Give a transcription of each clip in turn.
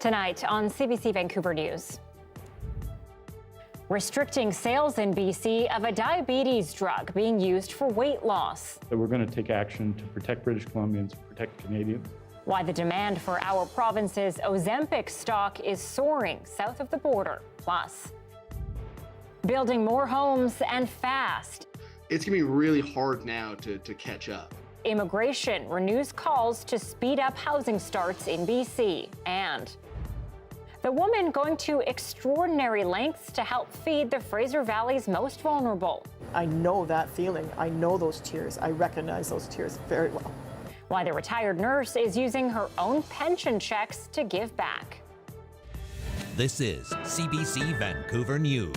Tonight on CBC Vancouver News. Restricting sales in BC of a diabetes drug being used for weight loss. We're going to take action to protect British Columbians, protect Canadians. Why the demand for our province's Ozempic stock is soaring south of the border. Plus, building more homes and fast. It's going to be really hard now to catch up. Immigration renews calls to speed up housing starts in BC. And the woman going to extraordinary lengths to help feed the Fraser Valley's most vulnerable. I know that feeling. I know those tears. I recognize those tears very well. Why the retired nurse is using her own pension checks to give back. This is CBC Vancouver News.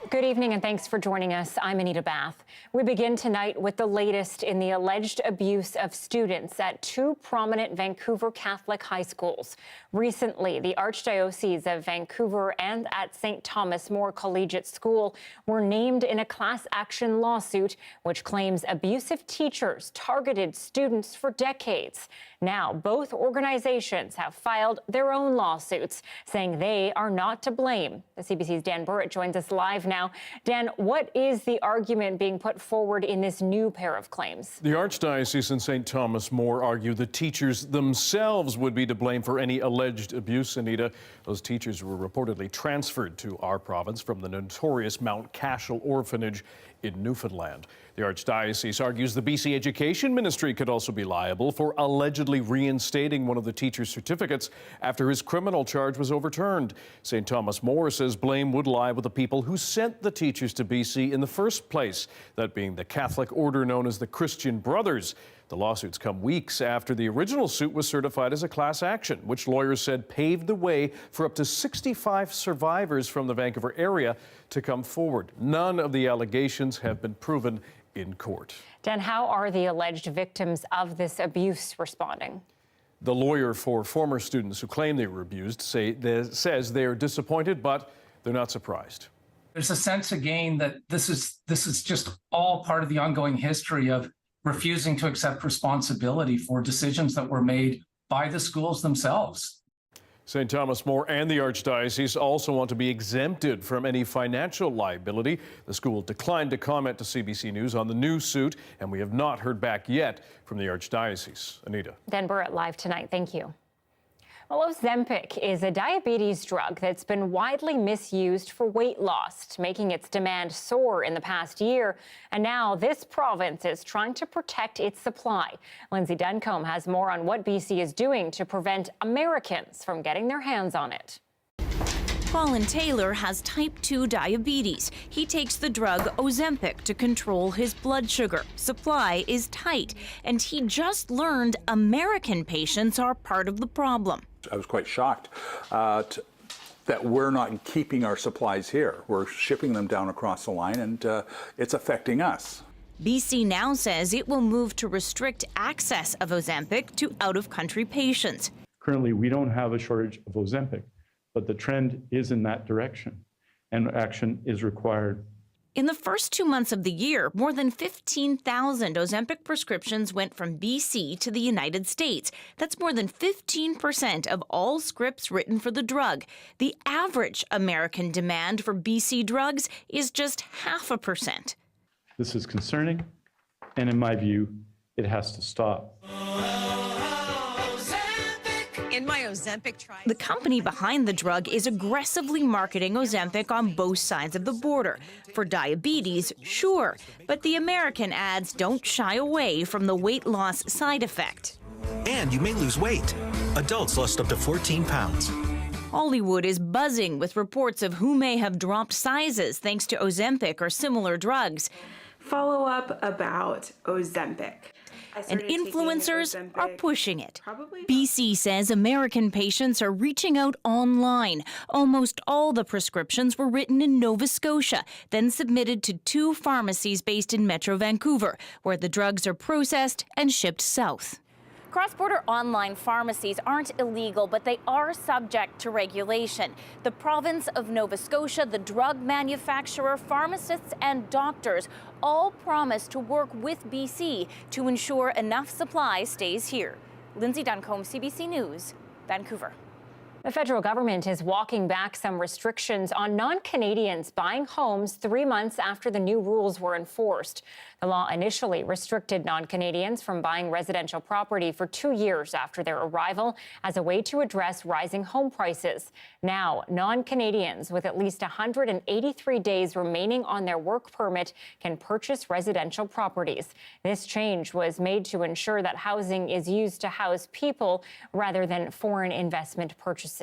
Good evening and thanks for joining us. I'm Anita Bathe. We begin tonight with the latest in the alleged abuse of students at two prominent Vancouver Catholic high schools. Recently, the Archdiocese of Vancouver and at St. Thomas More Collegiate School were named in a class action lawsuit which claims abusive teachers targeted students for decades. Now, both organizations have filed their own lawsuits, saying they are not to blame. The CBC's Dan Burrett joins us live now. Dan, what is the argument being put forward in this new pair of claims? The Archdiocese and St. Thomas More argue the teachers themselves would be to blame for any alleged abuse, Anita. Those teachers were reportedly transferred to our province from the notorious Mount Cashel orphanage in Newfoundland. The Archdiocese argues the BC Education Ministry could also be liable for allegedly reinstating one of the teacher's certificates after his criminal charge was overturned. St. Thomas More says blame would lie with the people who sent the teachers to BC in the first place, that being the Catholic order known as the Christian Brothers. The lawsuits come weeks after the original suit was certified as a class action, which lawyers said paved the way for up to 65 survivors from the Vancouver area to come forward. None of the allegations have been proven in court. Dan, how are the alleged victims of this abuse responding? The lawyer for former students who claim they were abused says they are disappointed, but they're not surprised. There's a sense again that this is just all part of the ongoing history of refusing to accept responsibility for decisions that were made by the schools themselves. St. Thomas More and the Archdiocese also want to be exempted from any financial liability. The school declined to comment to CBC News on the new suit, and we have not heard back yet from the Archdiocese. Anita. Dan Burrett live tonight. Thank you. Well, Ozempic is a diabetes drug that's been widely misused for weight loss, making its demand soar in the past year. And now this province is trying to protect its supply. Lindsay Duncombe has more on what BC is doing to prevent Americans from getting their hands on it. Colin Taylor has type 2 diabetes. He takes the drug Ozempic to control his blood sugar. Supply is tight, and he just learned American patients are part of the problem. I was quite shocked that we're not keeping our supplies here. We're shipping them down across the line, and it's affecting us. BC now says it will move to restrict access of Ozempic to out-of-country patients. Currently, we don't have a shortage of Ozempic, but the trend is in that direction, and action is required. In the first 2 months of the year, more than 15,000 Ozempic prescriptions went from BC to the United States. That's more than 15% of all scripts written for the drug. The average American demand for BC drugs is just 0.5%. This is concerning, and in my view, it has to stop. In my Ozempic trial. The company behind the drug is aggressively marketing Ozempic on both sides of the border. For diabetes, sure, but the American ads don't shy away from the weight loss side effect. And you may lose weight. Adults lost up to 14 pounds. Hollywood is buzzing with reports of who may have dropped sizes thanks to Ozempic or similar drugs. Follow-up about Ozempic. And influencers are pushing it. BC says American patients are reaching out online. Almost all the prescriptions were written in Nova Scotia, then submitted to 2 pharmacies based in Metro Vancouver, where the drugs are processed and shipped south. Cross-border online pharmacies aren't illegal, but they are subject to regulation. The province of Nova Scotia, the drug manufacturer, pharmacists and doctors all promise to work with BC to ensure enough supply stays here. Lindsay Duncombe, CBC News, Vancouver. The federal government is walking back some restrictions on non-Canadians buying homes 3 months after the new rules were enforced. The law initially restricted non-Canadians from buying residential property for 2 years after their arrival as a way to address rising home prices. Now, non-Canadians with at least 183 days remaining on their work permit can purchase residential properties. This change was made to ensure that housing is used to house people rather than foreign investment purchases.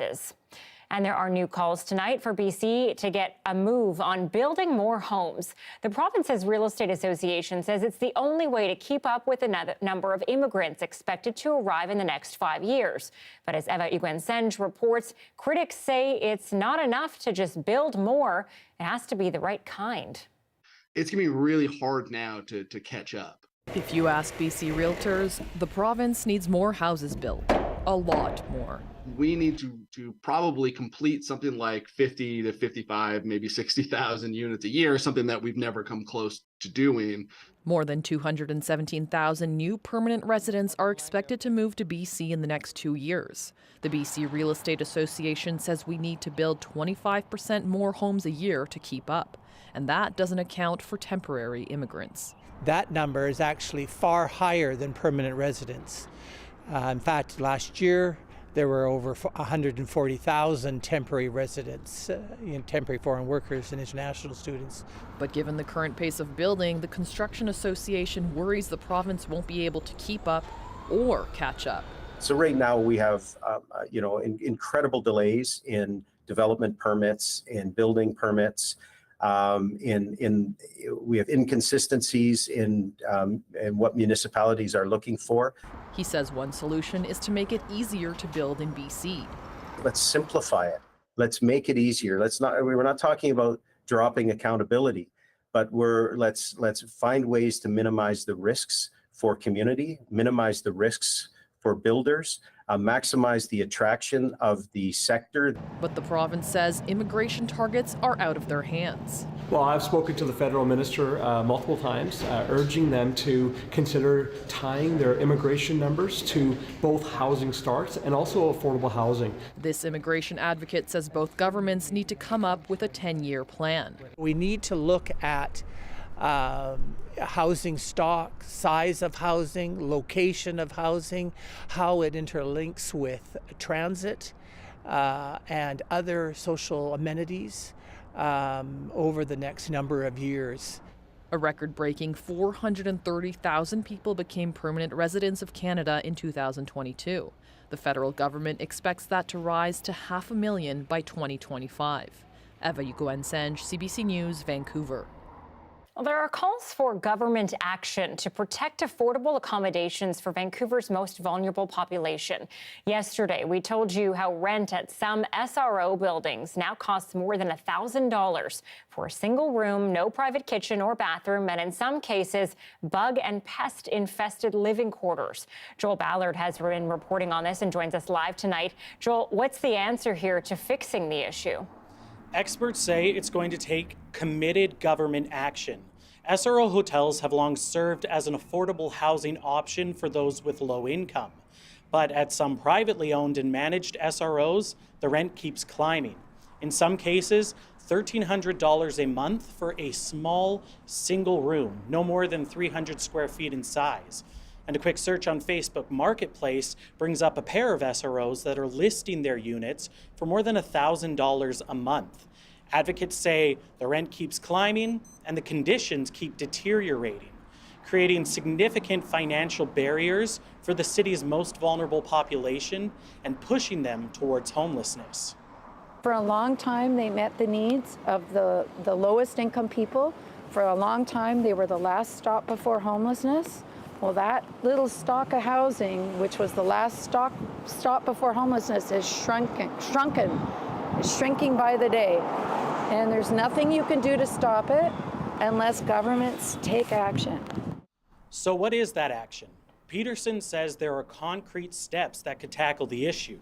And there are new calls tonight for BC to get a move on building more homes. The province's real estate association says it's the only way to keep up with the number of immigrants expected to arrive in the next 5 years. But as Eva Uguen-Senge reports, critics say it's not enough to just build more. It has to be the right kind. It's going to be really hard now to catch up. If you ask BC realtors, the province needs more houses built, a lot more. We need to probably complete something like 50 to 55, maybe 60,000 units a year, something that we've never come close to doing. More than 217,000 new permanent residents are expected to move to BC in the next 2 years. The BC Real Estate Association says we need to build 25% more homes a year to keep up, and that doesn't account for temporary immigrants. That number is actually far higher than permanent residents. In fact, last year, there were over 140,000 temporary residents, temporary foreign workers and international students. But given the current pace of building, the Construction Association worries the province won't be able to keep up or catch up. So right now we have, incredible delays in development permits, in building permits. We have inconsistencies in what municipalities are looking for. He says one solution is to make it easier to build in BC. Let's simplify it. Let's make it easier. We're not talking about dropping accountability, but let's find ways to minimize the risks for community, minimize the risks for builders, maximize the attraction of the sector. But the province says immigration targets are out of their hands. Well, I've spoken to the federal minister multiple times, urging them to consider tying their immigration numbers to both housing starts and also affordable housing. This immigration advocate says both governments need to come up with a 10-year plan. We need to look at housing stock, size of housing, location of housing, how it interlinks with transit and other social amenities over the next number of years. A record-breaking 430,000 people became permanent residents of Canada in 2022. The federal government expects that to rise to 500,000 by 2025. Eva Uguen-Senge, CBC News, Vancouver. Well, there are calls for government action to protect affordable accommodations for Vancouver's most vulnerable population. Yesterday, we told you how rent at some SRO buildings now costs more than $1,000 for a single room, no private kitchen or bathroom, and in some cases, bug and pest-infested living quarters. Joel Ballard has been reporting on this and joins us live tonight. Joel, what's the answer here to fixing the issue? Experts say it's going to take committed government action. SRO hotels have long served as an affordable housing option for those with low income. But at some privately owned and managed SROs, the rent keeps climbing. In some cases, $1,300 a month for a small single room, no more than 300 square feet in size. And a quick search on Facebook Marketplace brings up a pair of SROs that are listing their units for more than $1,000 a month. Advocates say the rent keeps climbing and the conditions keep deteriorating, creating significant financial barriers for the city's most vulnerable population and pushing them towards homelessness. For a long time, they met the needs of the lowest income people. For a long time, they were the last stop before homelessness. Well, that little stock of housing, which was the last stop before homelessness, is shrinking by the day. And there's nothing you can do to stop it unless governments take action. So what is that action? Peterson says there are concrete steps that could tackle the issue.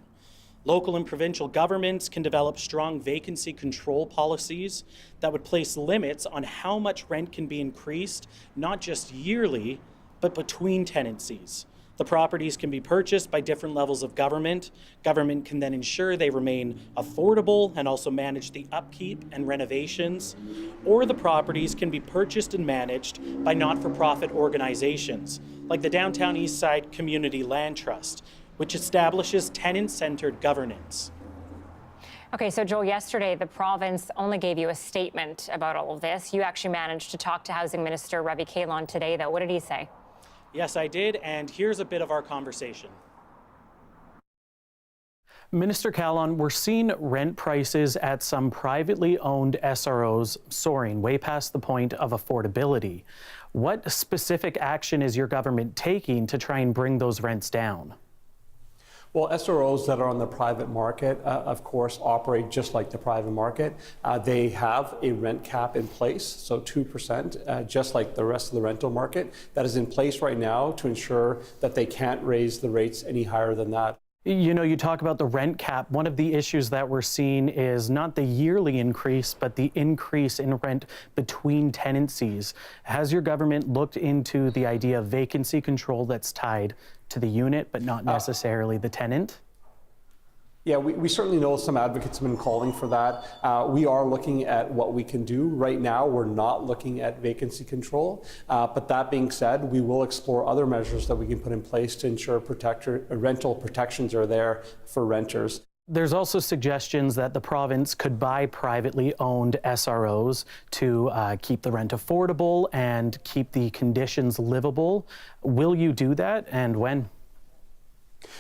Local and provincial governments can develop strong vacancy control policies that would place limits on how much rent can be increased, not just yearly, but between tenancies. The properties can be purchased by different levels of government. Government can then ensure they remain affordable and also manage the upkeep and renovations. Or the properties can be purchased and managed by not-for-profit organizations, like the Downtown Eastside Community Land Trust, which establishes tenant-centered governance. Okay, so Joel, yesterday the province only gave you a statement about all of this. You actually managed to talk to Housing Minister Ravi Kahlon today, though. What did he say? Yes, I did, and here's a bit of our conversation. Minister Kahlon, we're seeing rent prices at some privately owned SROs soaring way past the point of affordability. What specific action is your government taking to try and bring those rents down? Well, SROs that are on the private market, of course, operate just like the private market. They have a rent cap in place, so 2%, just like the rest of the rental market. That is in place right now to ensure that they can't raise the rates any higher than that. You know, you talk about the rent cap. One of the issues that we're seeing is not the yearly increase, but the increase in rent between tenancies. Has your government looked into the idea of vacancy control that's tied to the unit, but not necessarily the tenant? Yeah, we certainly know some advocates have been calling for that. We are looking at what we can do. Right now, we're not looking at vacancy control. But that being said, we will explore other measures that we can put in place to ensure rental protections are there for renters. There's also suggestions that the province could buy privately owned SROs to keep the rent affordable and keep the conditions livable. Will you do that, and when?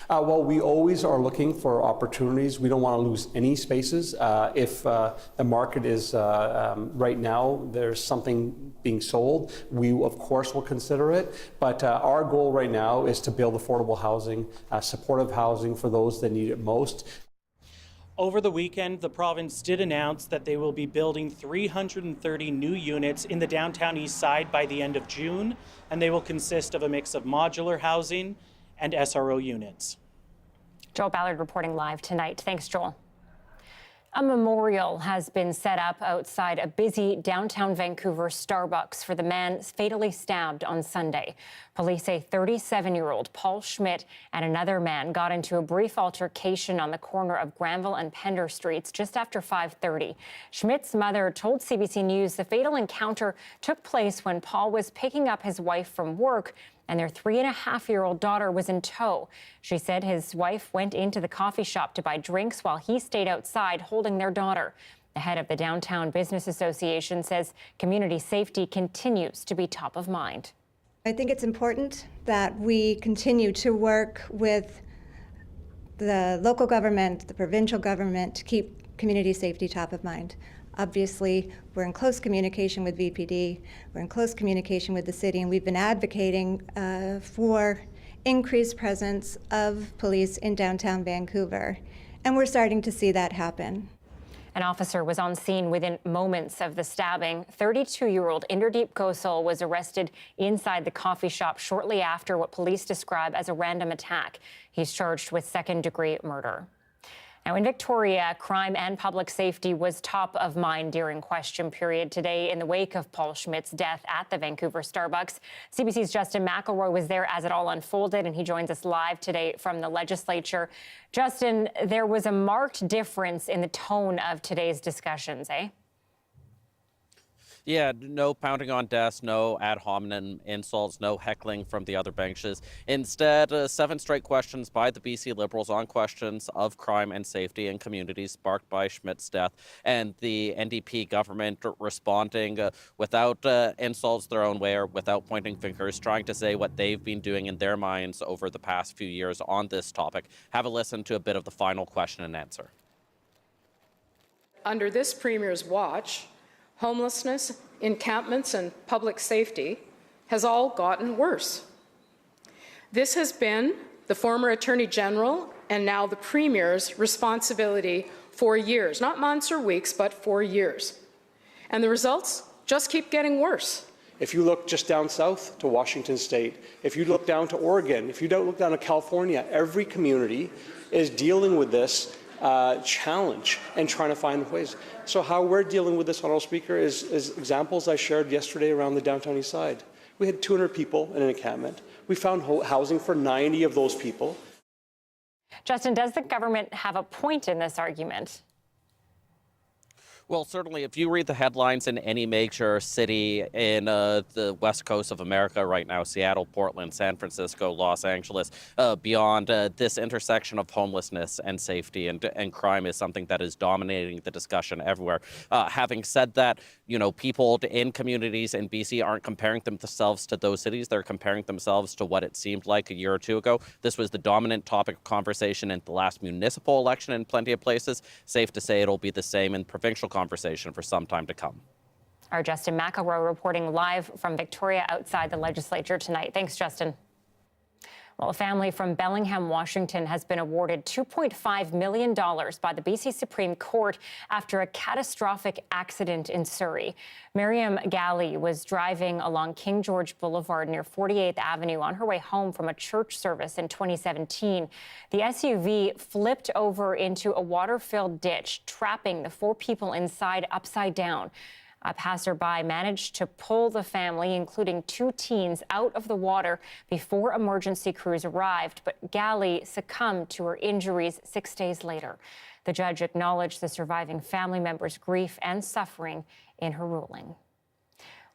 Well, we always are looking for opportunities. We don't want to lose any spaces. If the market is right now, there's something being sold, we of course will consider it. But our goal right now is to build affordable housing, supportive housing for those that need it most. Over the weekend, the province did announce that they will be building 330 new units in the downtown east side by the end of June, and they will consist of a mix of modular housing and SRO units. Joel Ballard reporting live tonight. Thanks, Joel. A memorial has been set up outside a busy downtown Vancouver Starbucks for the man fatally stabbed on Sunday. Police say 37-year-old Paul Schmidt and another man got into a brief altercation on the corner of Granville and Pender Streets just after 5:30. Schmidt's mother told CBC News the fatal encounter took place when Paul was picking up his wife from work and their 3.5-year-old daughter was in tow. She said his wife went into the coffee shop to buy drinks while he stayed outside holding their daughter. The head of the Downtown Business Association says community safety continues to be top of mind. I think it's important that we continue to work with the local government, the provincial government, to keep community safety top of mind. Obviously, we're in close communication with VPD, we're in close communication with the city, and we've been advocating for increased presence of police in downtown Vancouver. And we're starting to see that happen. An officer was on scene within moments of the stabbing. 32-year-old Inderdeep Gosal was arrested inside the coffee shop shortly after what police describe as a random attack. He's charged with second-degree murder. Now, in Victoria, crime and public safety was top of mind during question period today in the wake of Paul Schmidt's death at the Vancouver Starbucks. CBC's Justin McElroy was there as it all unfolded, and he joins us live today from the legislature. Justin, there was a marked difference in the tone of today's discussions, eh? Yeah, no pounding on desks, no ad hominem insults, no heckling from the other benches. Instead, 7 straight questions by the BC Liberals on questions of crime and safety in communities sparked by Schmidt's death, and the NDP government responding without insults their own way or without pointing fingers, trying to say what they've been doing in their minds over the past few years on this topic. Have a listen to a bit of the final question and answer. Under this Premier's watch, homelessness, encampments, and public safety has all gotten worse. This has been the former Attorney General and now the Premier's responsibility for years, not months or weeks, but for years. And the results just keep getting worse. If you look just down south to Washington State, if you look down to Oregon, if you don't look down to California, every community is dealing with this challenge and trying to find ways. So how we're dealing with this, Honourable Speaker, is examples I shared yesterday around the downtown east side. We had 200 people in an encampment. We found housing for 90 of those people. Justin, does the government have a point in this argument? Well, certainly, if you read the headlines in any major city in the west coast of America right now, Seattle, Portland, San Francisco, Los Angeles, beyond this intersection of homelessness and safety and crime is something that is dominating the discussion everywhere. Having said that, you know, people in communities in BC aren't comparing themselves to those cities. They're comparing themselves to what it seemed like a year or two ago. This was the dominant topic of conversation in the last municipal election in plenty of places. Safe to say it'll be the same in provincial conversation for some time to come. Our Justin McElroy reporting live from Victoria outside the legislature tonight. Thanks, Justin. Well, a family from Bellingham, Washington has been awarded $2.5 million by the BC Supreme Court after a catastrophic accident in Surrey. Miriam Galley was driving along King George Boulevard near 48th Avenue on her way home from a church service in 2017. The SUV flipped over into a water-filled ditch, trapping the 4 people inside upside down. A passerby managed to pull the family, including 2 teens, out of the water before emergency crews arrived, but Galley succumbed to her injuries 6 days later. The judge acknowledged the surviving family members' grief and suffering in her ruling.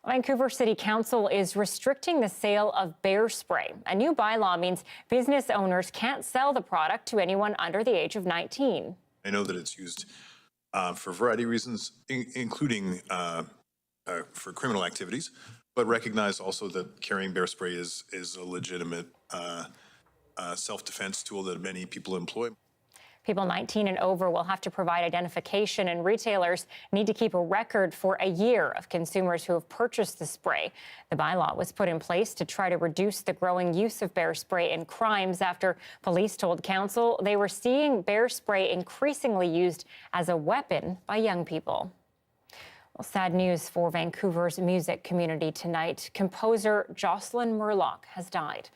Vancouver City Council is restricting the sale of bear spray. A new bylaw means business owners can't sell the product to anyone under the age of 19. I know that it's used for a variety of reasons, including for criminal activities, but recognize also that carrying bear spray is a legitimate self-defense tool that many people employ. People 19 and over will have to provide identification, and retailers need to keep a record for a year of consumers who have purchased the spray. The bylaw was put in place to try to reduce the growing use of bear spray in crimes after police told council they were seeing bear spray increasingly used as a weapon by young people. Well, sad news for Vancouver's music community tonight. Composer Jocelyn Murlock has died.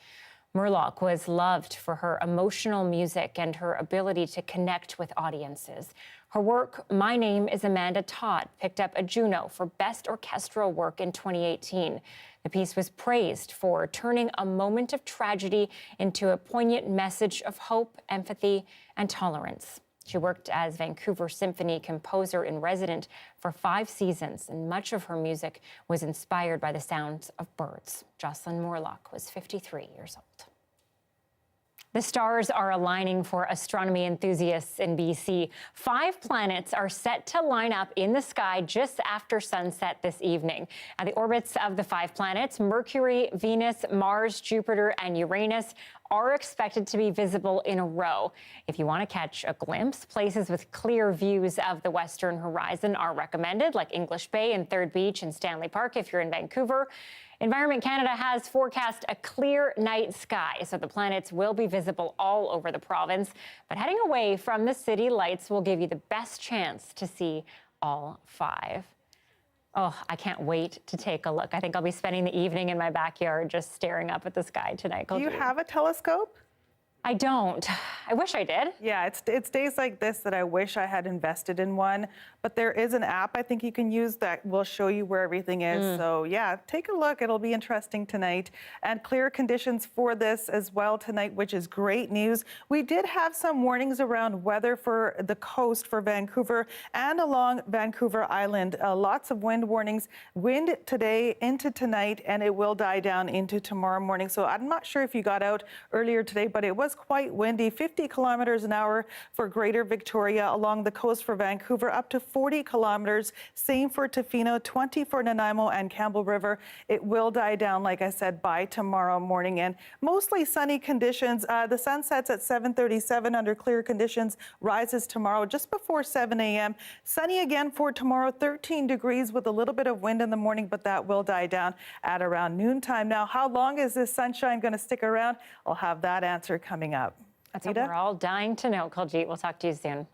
Murlock was loved for her emotional music and her ability to connect with audiences. Her work, My Name is Amanda Todd, picked up a Juno for Best Orchestral Work in 2018. The piece was praised for turning a moment of tragedy into a poignant message of hope, empathy, and tolerance. She worked as Vancouver Symphony composer in resident for 5 seasons, and much of her music was inspired by the sounds of birds. Jocelyn Murlock was 53 years old. The stars are aligning for astronomy enthusiasts in BC. 5 planets are set to line up in the sky just after sunset this evening. Now, the orbits of the 5 planets, Mercury, Venus, Mars, Jupiter, and Uranus, are expected to be visible in a row. If you want to catch a glimpse, places with clear views of the western horizon are recommended, like English Bay and Third Beach and Stanley Park if you're in Vancouver. Environment Canada has forecast a clear night sky, so the planets will be visible all over the province. But heading away from the city lights will give you the best chance to see all 5. Oh, I can't wait to take a look. I think I'll be spending the evening in my backyard just staring up at the sky tonight. Do you have a telescope? I don't. I wish I did. Yeah, it's days like this that I wish I had invested in one. But there is an app I think you can use that will show you where everything is. So yeah, take a look. It'll be interesting tonight. And clear conditions for this as well tonight, which is great news. We did have some warnings around weather for the coast for Vancouver and along Vancouver Island. Lots of wind warnings. Wind today into tonight, and it will die down into tomorrow morning. So I'm not sure if you got out earlier today, but it was quite windy. 50 kilometers an hour for Greater Victoria along the coast for Vancouver, up to 40 kilometers. Same for Tofino, 20 for Nanaimo and Campbell River. It will die down, like I said, by tomorrow morning. And mostly sunny conditions. The sun sets at 7:37 under clear conditions, rises tomorrow just before 7 a.m. Sunny again for tomorrow, 13 degrees with a little bit of wind in the morning, but that will die down at around noontime. Now, how long is this sunshine going to stick around? I'll have that answer coming up. That's what we're all dying to know, Kuljit. We'll talk to you soon.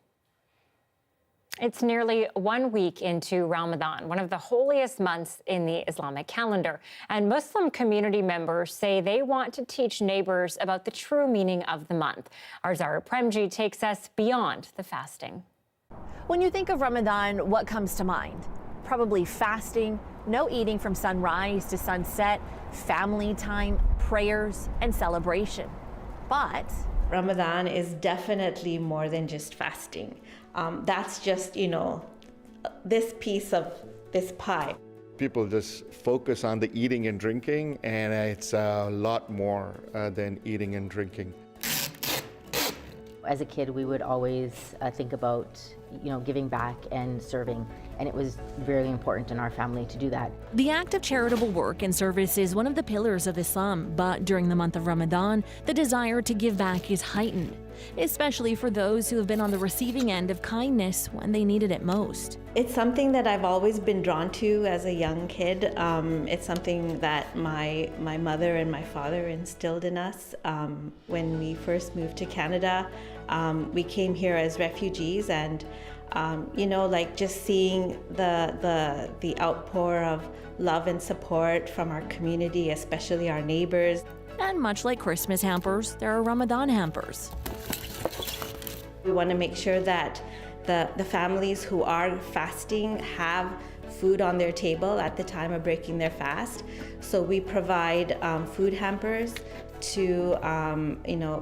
It's nearly 1 week into Ramadan, one of the holiest months in the Islamic calendar. And Muslim community members say they want to teach neighbors about the true meaning of the month. Our Zara Premji takes us beyond the fasting. When you think of Ramadan, what comes to mind? Probably fasting, no eating from sunrise to sunset, family time, prayers, and celebration. But Ramadan is definitely more than just fasting. That's just, this piece of this pie. People just focus on the eating and drinking, and it's a lot more than eating and drinking. As a kid, we would always think about, giving back and serving, and it was very important in our family to do that. The act of charitable work and service is one of the pillars of Islam, but during the month of Ramadan, the desire to give back is heightened, especially for those who have been on the receiving end of kindness when they needed it most. It's something that I've always been drawn to as a young kid. It's something that my mother and my father instilled in us. When we first moved to Canada, we came here as refugees, and just seeing the outpour of love and support from our community, especially our neighbors. And much like Christmas hampers, there are Ramadan hampers. We want to make sure that the families who are fasting have food on their table at the time of breaking their fast. So we provide food hampers to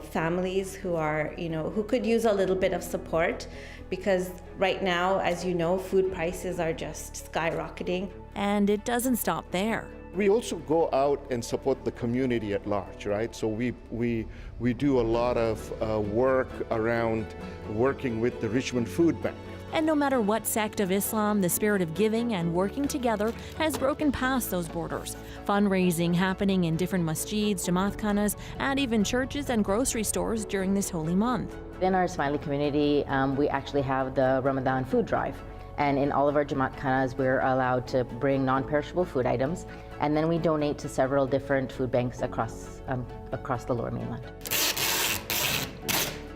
families who are who could use a little bit of support, because right now, as you know, food prices are just skyrocketing. And it doesn't stop there. We also go out and support the community at large, right? So we do a lot of work around working with the Richmond Food Bank. And no matter what sect of Islam, the spirit of giving and working together has broken past those borders. Fundraising happening in different masjids, jamaat khanas, and even churches and grocery stores during this holy month. In our Smiley community, we actually have the Ramadan food drive. And in all of our jamaat khanas, we're allowed to bring non-perishable food items, and then we donate to several different food banks across the Lower Mainland.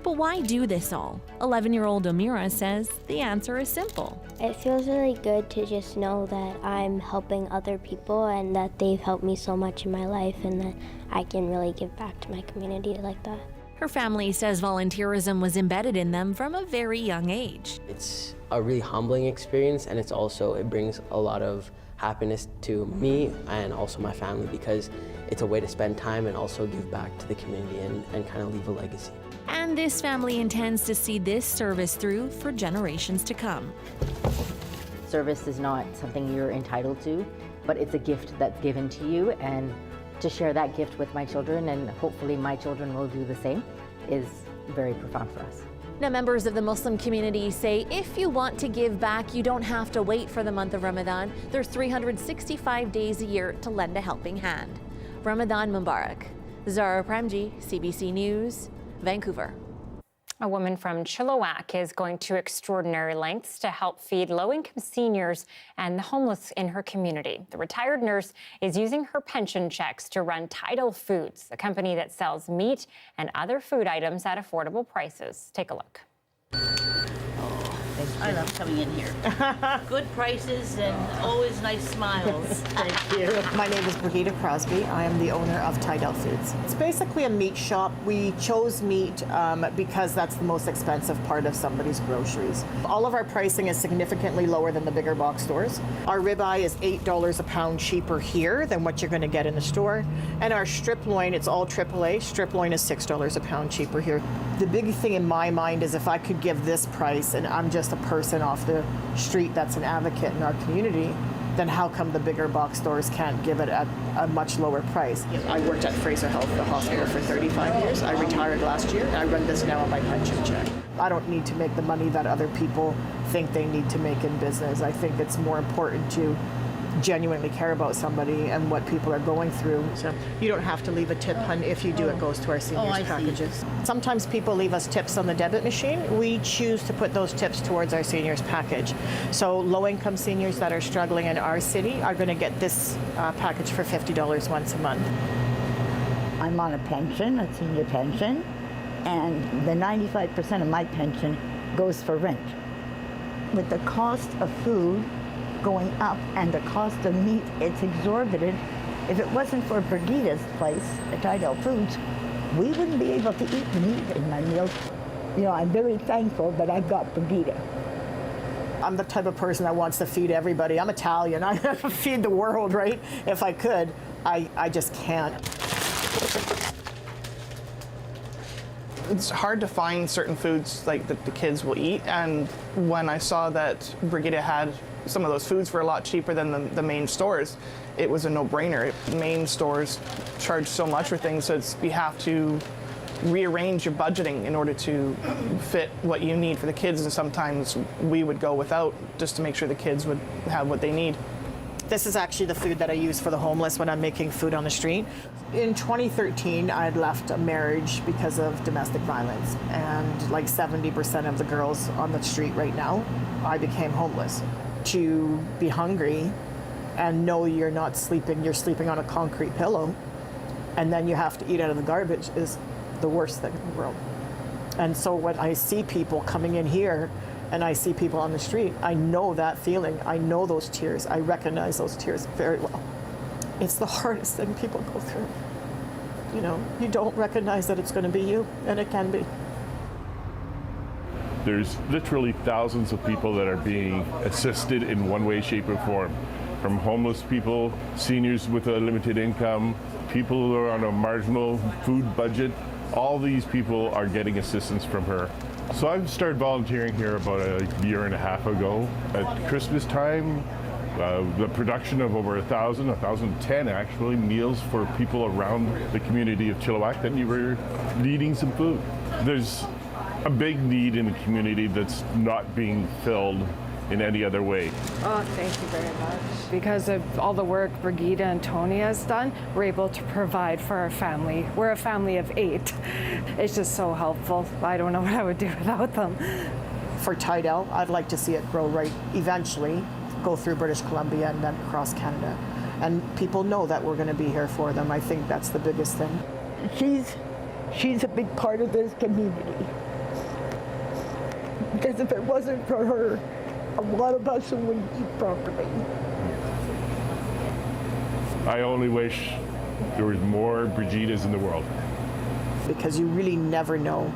But why do this all? 11-year-old Amira says the answer is simple. It feels really good to just know that I'm helping other people and that they've helped me so much in my life, and that I can really give back to my community like that. Her family says volunteerism was embedded in them from a very young age. It's a really humbling experience, and it brings a lot of happiness to me and also my family, because it's a way to spend time and also give back to the community and kind of leave a legacy. And this family intends to see this service through for generations to come. Service is not something you're entitled to, but it's a gift that's given to you, and to share that gift with my children, and hopefully my children will do the same, is very profound for us. Now, members of the Muslim community say if you want to give back, you don't have to wait for the month of Ramadan. There's 365 days a year to lend a helping hand. Ramadan Mubarak. Zara Premji, CBC News, Vancouver. A woman from Chilliwack is going to extraordinary lengths to help feed low-income seniors and the homeless in her community. The retired nurse is using her pension checks to run Tidal Foods, a company that sells meat and other food items at affordable prices. Take a look. I love coming in here. Good prices and always nice smiles. Thank you. My name is Brigitte Crosby. I am the owner of Tidal Foods. It's basically a meat shop. We chose meat because that's the most expensive part of somebody's groceries. All of our pricing is significantly lower than the bigger box stores. Our ribeye is $8 a pound cheaper here than what you're going to get in the store. And our strip loin, it's all AAA. Strip loin is $6 a pound cheaper here. The big thing in my mind is if I could give this price and I'm just a person off the street that's an advocate in our community, then how come the bigger box stores can't give it at a much lower price? I worked at Fraser Health, the hospital, for 35 years. I retired last year. I run this now on my pension check. I don't need to make the money that other people think they need to make in business. I think it's more important to genuinely care about somebody and what people are going through. So you don't have to leave a tip, hun. If you do, it goes to our seniors packages. Sometimes people leave us tips on the debit machine. We choose to put those tips towards our seniors package. So low-income seniors that are struggling in our city are going to get this package for $50 once a month. I'm on a pension, a senior pension, and the 95% of my pension goes for rent. with the cost of food going up and the cost of meat, it's exorbitant. If it wasn't for Brigida's place at Tidal Foods, we wouldn't be able to eat meat in my meals. You know, I'm very thankful that I've got Brigida. I'm the type of person that wants to feed everybody. I'm Italian. I feed the world, right? If I could, I just can't. It's hard to find certain foods like that the kids will eat, and when I saw that Brigida had some of those foods for a lot cheaper than the main stores, it was a no-brainer. Main stores charge so much for things, so you have to rearrange your budgeting in order to fit what you need for the kids, and sometimes we would go without just to make sure the kids would have what they need. This is actually the food that I use for the homeless when I'm making food on the street. In 2013, I had left a marriage because of domestic violence, and like 70% of the girls on the street right now, I became homeless. To be hungry and know you're not sleeping, you're sleeping on a concrete pillow, and then you have to eat out of the garbage is the worst thing in the world. And so when I see people coming in here and I see people on the street, I know that feeling. I know those tears. I recognize those tears very well. It's the hardest thing people go through. You know, you don't recognize that it's going to be you, and it can be. There's literally thousands of people that are being assisted in one way, shape, or form. From homeless people, seniors with a limited income, people who are on a marginal food budget. All these people are getting assistance from her. So I've started volunteering here about a year and a half ago. At Christmas time, the production of over 1,010 actually, meals for people around the community of Chilliwack that you were needing some food. There's a big need in the community that's not being filled in any other way. Oh, thank you very much. Because of all the work Brigida and Tony has done, we're able to provide for our family. We're a family of 8. It's just so helpful. I don't know what I would do without them. For Tidal, I'd like to see it grow right eventually, go through British Columbia and then across Canada. And people know that we're going to be here for them. I think that's the biggest thing. She's a big part of this community. Because if it wasn't for her, a lot of us wouldn't eat properly. I only wish there was more Brigidas in the world. Because you really never know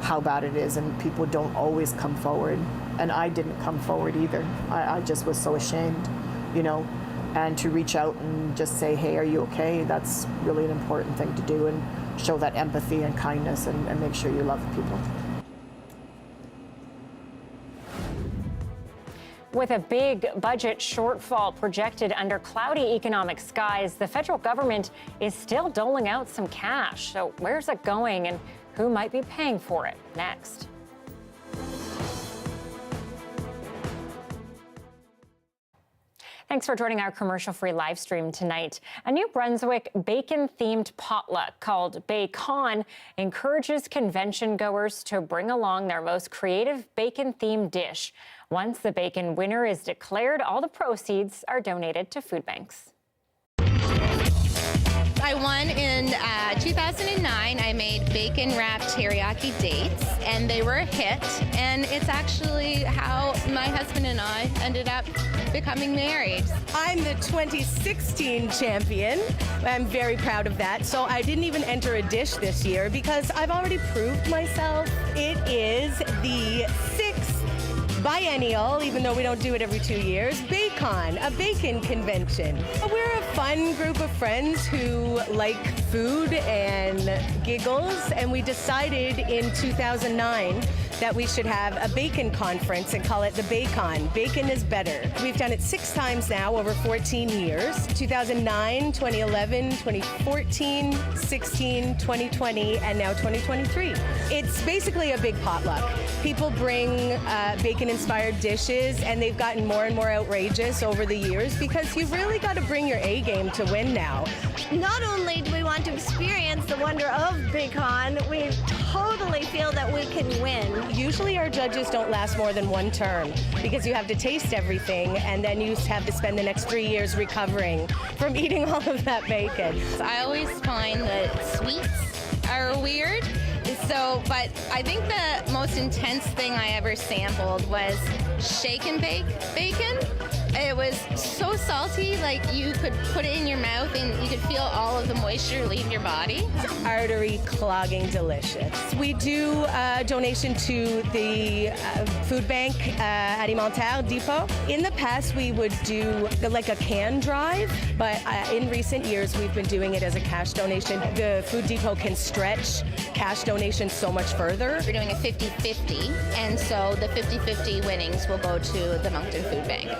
how bad it is, and people don't always come forward. And I didn't come forward either. I just was so ashamed, you know. And to reach out and just say, hey, are you okay? That's really an important thing to do, and show that empathy and kindness and make sure you love people. With a big budget shortfall projected under cloudy economic skies, the federal government is still doling out some cash. So where's it going, and who might be paying for it? Next. Thanks for joining our commercial-free live stream tonight. A New Brunswick bacon-themed potluck called Bacon encourages convention-goers to bring along their most creative bacon-themed dish. Once the bacon winner is declared, all the proceeds are donated to food banks. I won in 2009. I made bacon-wrapped teriyaki dates, and they were a hit. And it's actually how my husband and I ended up becoming married. I'm the 2016 champion. I'm very proud of that. So I didn't even enter a dish this year because I've already proved myself. It is the 6th biennial, even though we don't do it every 2 years, Bacon, a bacon convention. We're a fun group of friends who like food and giggles, and we decided in 2009 that we should have a bacon conference and call it the Bacon. Bacon is better. We've done it 6 times now over 14 years, 2009, 2011, 2014, 16, 2020, and now 2023. It's basically a big potluck. People bring bacon-inspired dishes, and they've gotten more and more outrageous over the years because you've really got to bring your A game to win now. Not only do we want to experience the wonder of Bacon, we totally feel that we can win. Usually our judges don't last more than 1 term because you have to taste everything, and then you have to spend the next 3 years recovering from eating all of that bacon. I always find that sweets are weird. But I think the most intense thing I ever sampled was shake and bake bacon. It was so salty, like you could put it in your mouth and you could feel all of the moisture leave your body. Artery clogging delicious. We do a donation to the food bank Alimentaire Depot. In the past, we would do like a can drive, but in recent years, we've been doing it as a cash donation. The food depot can stretch cash donations so much further. We're doing a 50-50, and so the 50-50 winnings will go to the Moncton Food Bank.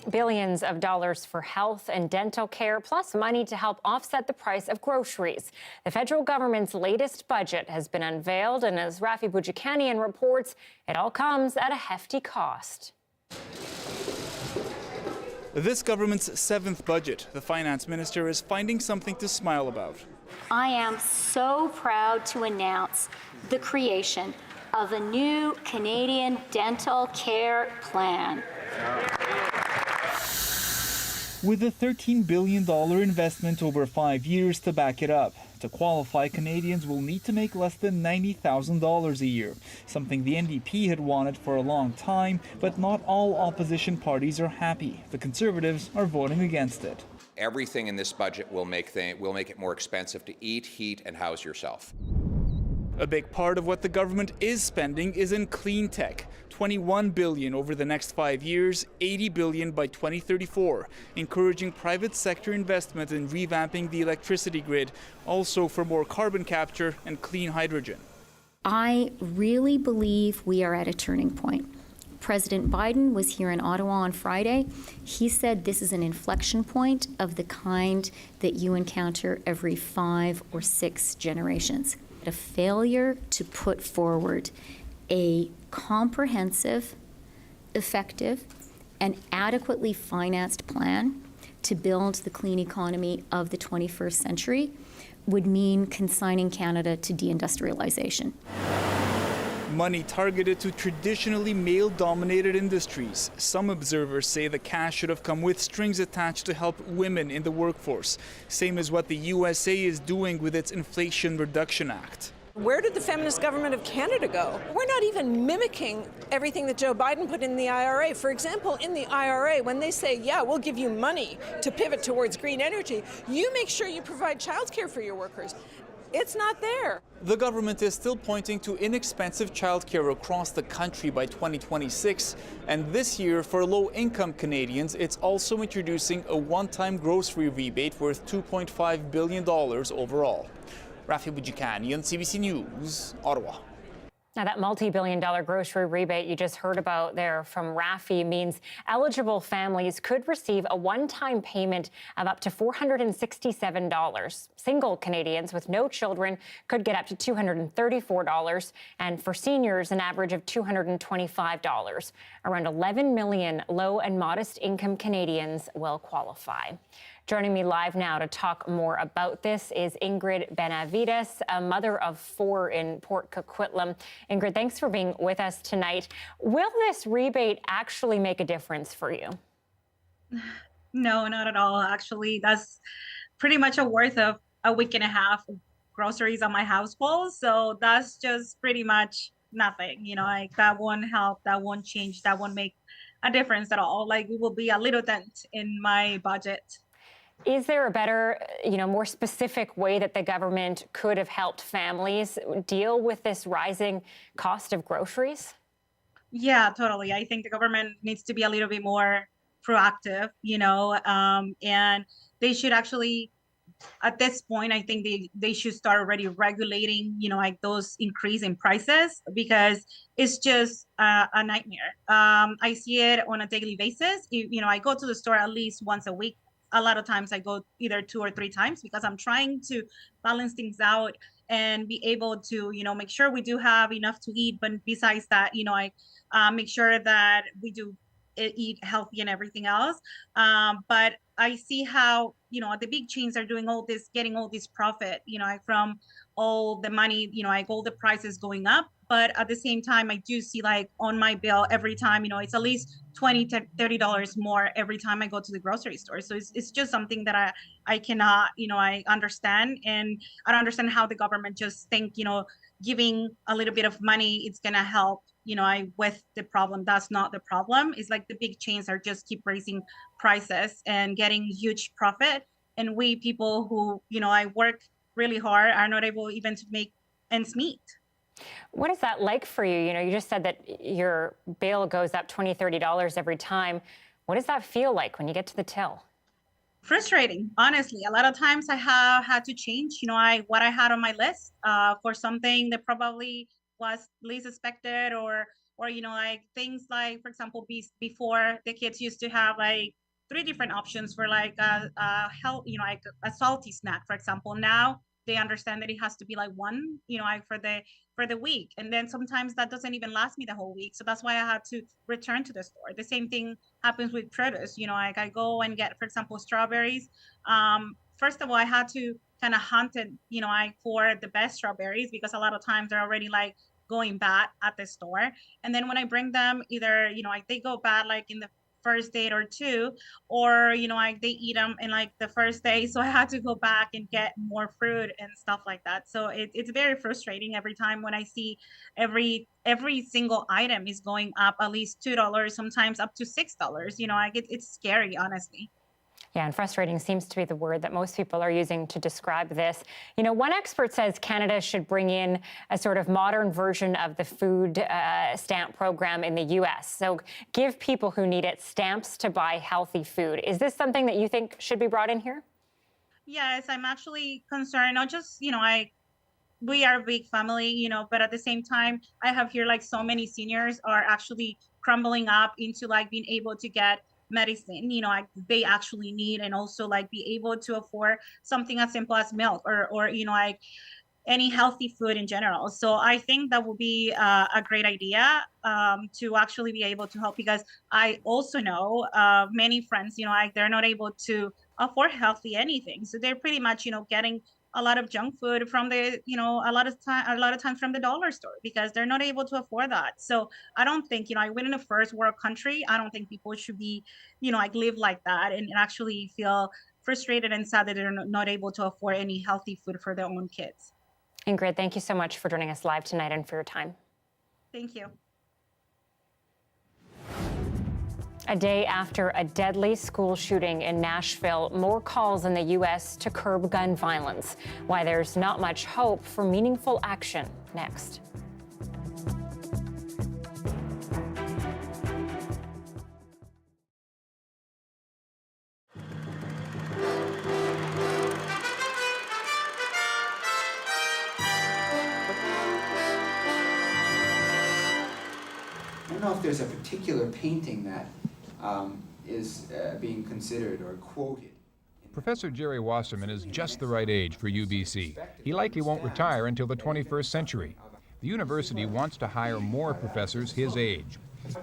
Billions of dollars for health and dental care, plus money to help offset the price of groceries. The federal government's latest budget has been unveiled, and as Rafi Boudjikanian reports, it all comes at a hefty cost. This government's seventh budget, the finance minister is finding something to smile about. I am so proud to announce the creation of a new Canadian dental care plan. With a $13 billion investment over 5 years to back it up. To qualify, Canadians will need to make less than $90,000 a year, something the NDP had wanted for a long time, but not all opposition parties are happy. The Conservatives are voting against it. Everything in this budget will make it more expensive to eat, heat, and house yourself. A big part of what the government is spending is in clean tech. $21 billion over the next 5 years, $80 billion by 2034, encouraging private sector investment in revamping the electricity grid, also for more carbon capture and clean hydrogen. I really believe we are at a turning point. President Biden was here in Ottawa on Friday. He said this is an inflection point of the kind that you encounter every 5 or 6 generations. A failure to put forward a comprehensive, effective, and adequately financed plan to build the clean economy of the 21st century would mean consigning Canada to deindustrialization. Money targeted to traditionally male-dominated industries. Some observers say the cash should have come with strings attached to help women in the workforce, same as what the USA is doing with its Inflation Reduction Act. Where did the feminist government of Canada go? We're not even mimicking everything that Joe Biden put in the IRA. For example, in the IRA, when they say, yeah, we'll give you money to pivot towards green energy, you make sure you provide childcare for your workers. It's not there. The government is still pointing to inexpensive childcare across the country by 2026. And this year, for low-income Canadians, it's also introducing a one-time grocery rebate worth $2.5 billion overall. Rafi Boudjikanian, CBC News, Ottawa. Now, that multi-billion-dollar grocery rebate you just heard about there from Rafi means eligible families could receive a one-time payment of up to $467. Single Canadians with no children could get up to $234, and for seniors, an average of $225. Around 11 million low and modest income Canadians will qualify. Joining me live now to talk more about this is Ingrid Benavides, a mother of 4 in Port Coquitlam. Ingrid, thanks for being with us tonight. Will this rebate actually make a difference for you? No, not at all. Actually, that's pretty much a worth of a week and a half of groceries on my household. So that's just pretty much nothing, like that won't help, that won't change, that won't make a difference at all. Like it will be a little dent in my budget. Is there a better, more specific way that the government could have helped families deal with this rising cost of groceries? Yeah, totally. I think the government needs to be a little bit more proactive, and they should actually, at this point, I think they should start already regulating, like those increase in prices, because it's just a nightmare. I see it on a daily basis. I go to the store at least once a week. A lot of times I go either 2 or 3 times because I'm trying to balance things out and be able to, make sure we do have enough to eat. But besides that, I make sure that we do eat healthy and everything else. But I see how, the big chains are doing all this, getting all this profit, from all the money, like all the prices going up. But at the same time, I do see like on my bill every time, it's at least $20 to $30 more every time I go to the grocery store. So it's just something that I cannot, I understand. And I don't understand how the government just think, giving a little bit of money, it's going to help, with the problem. That's not the problem. It's like the big chains are just keep raising prices and getting huge profit. And we people who, I work really hard are not able even to make ends meet. What is that like for you? You just said that your bill goes up $20, $30 every time. What does that feel like when you get to the till? Frustrating, honestly. A lot of times I have had to change, what I had on my list for something that probably was least expected, or like things like, for example, before the kids used to have like 3 different options for like a health, like a salty snack, for example. Now they understand that it has to be like one, like for the week. And then sometimes that doesn't even last me the whole week. So that's why I had to return to the store. The same thing happens with produce. Like I go and get, for example, strawberries. First of all, I had to kind of hunt it, for the best strawberries, because a lot of times they're already like going bad at the store. And then when I bring them, either, like they go bad like in the first day or 2, or like they eat them in like the first day. So I had to go back and get more fruit and stuff like that. So it's very frustrating every time when I see every single item is going up at least $2, sometimes up to $6. It's scary, honestly. Yeah, and frustrating seems to be the word that most people are using to describe this. One expert says Canada should bring in a sort of modern version of the food stamp program in the U.S. So give people who need it stamps to buy healthy food. Is this something that you think should be brought in here? Yes, I'm actually concerned. Not just, we are a big family, but at the same time, I have here like so many seniors are actually crumbling up into like being able to get medicine, like they actually need, and also like be able to afford something as simple as milk or like any healthy food in general. So I think that would be a great idea to actually be able to help, because I also know many friends, like they're not able to afford healthy anything. So they're pretty much, getting a lot of junk food from the, a lot of times from the dollar store, because they're not able to afford that. So I don't think, we're in a first world country. I don't think people should be, like live like that and actually feel frustrated and sad that they're not able to afford any healthy food for their own kids. Ingrid, thank you so much for joining us live tonight and for your time. Thank you. A day after a deadly school shooting in Nashville, more calls in the U.S. to curb gun violence. Why there's not much hope for meaningful action. Next. I don't know if there's a particular painting that is being considered or quoted. Professor Jerry Wasserman is just the right age for UBC. He likely won't retire until the 21st century. The university wants to hire more professors his age.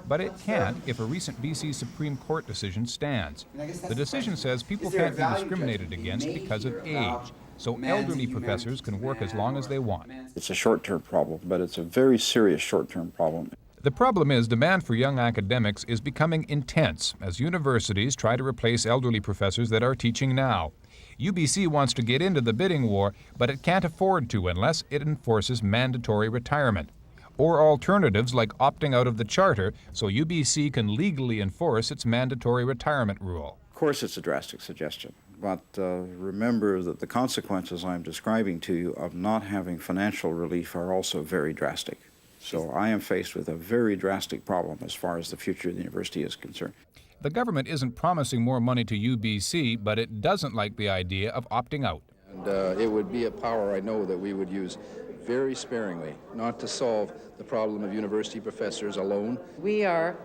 But it can't if a recent BC Supreme Court decision stands. The decision says people can't be discriminated against because of age, so elderly professors can work as long as they want. It's a short-term problem, but it's a very serious short-term problem. The problem is demand for young academics is becoming intense as universities try to replace elderly professors that are teaching now. UBC wants to get into the bidding war, but it can't afford to unless it enforces mandatory retirement. Or alternatives like opting out of the charter so UBC can legally enforce its mandatory retirement rule. Of course, it's a drastic suggestion, but remember that the consequences I'm describing to you of not having financial relief are also very drastic. So I am faced with a very drastic problem as far as the future of the university is concerned. The government isn't promising more money to UBC, but it doesn't like the idea of opting out. And it would be a power I know that we would use very sparingly, not to solve the problem of university professors alone. We are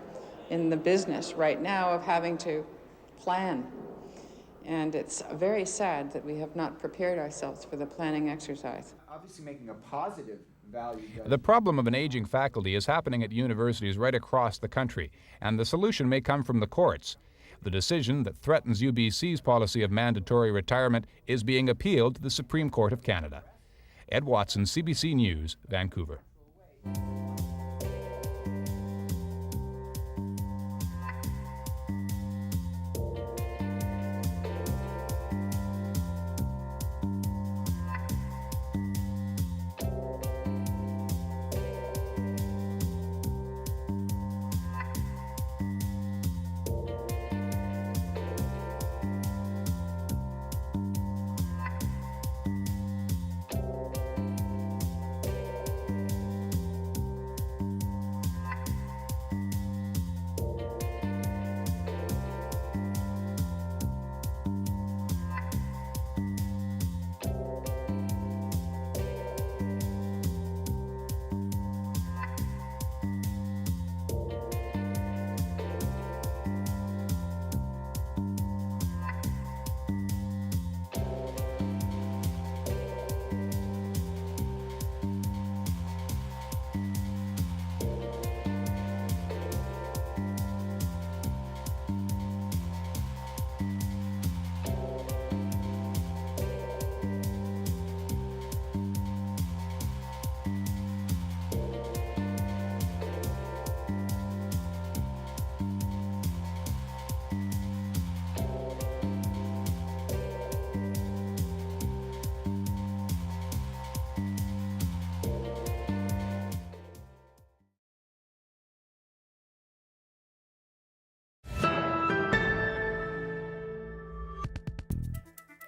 in the business right now of having to plan. And it's very sad that we have not prepared ourselves for the planning exercise. Obviously making a positive value. The problem of an aging faculty is happening at universities right across the country, and the solution may come from the courts. The decision that threatens UBC's policy of mandatory retirement is being appealed to the Supreme Court of Canada. Ed Watson, CBC News, Vancouver.